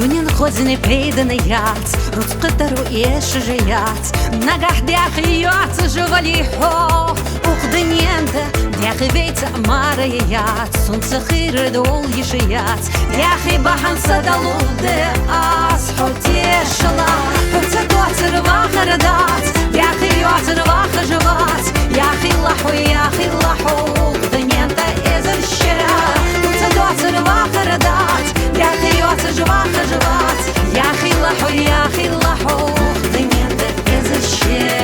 Юнин хозни пейданы яц, Руцкытару еши же яц, Нагах дях яц живали хо, Ухдыненде, дях и вейца амара яц, Солнце хыры дол еши яц, Дях и бахан садалуде ас, Хотешала, Хотя доцер ваха радац, Дях и яцер ваха живац, Ях и лаху, Ухдыненде эзер щера, Хотя доцер ваха радац, Дях и яцер живаха живац, Ях и лаху, Ухдыненде эзер щера.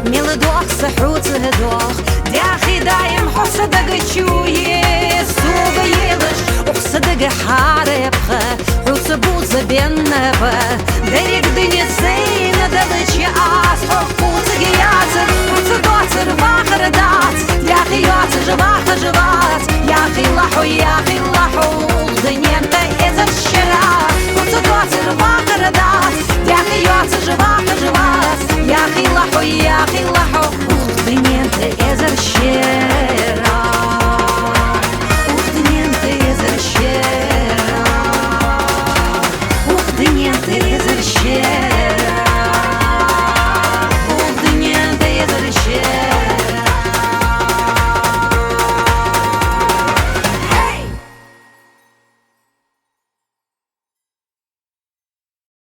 Мелодох сахуц гдох, Дяхи даем хосадаг чуе, Суга елыш, Ухсадаг харепха, Хуца буза беннеба, Дерек дынецей надалычи ас, Хуца гияцер, Хуца доцер вахар дац, Дяхи яцер живаха живац, Яхи лаху, Дынента эзер щера, Хуца доцер вахар дац, Дяхи яцер живаха живац, Яхи лаху, Ухдыненде эзер щера.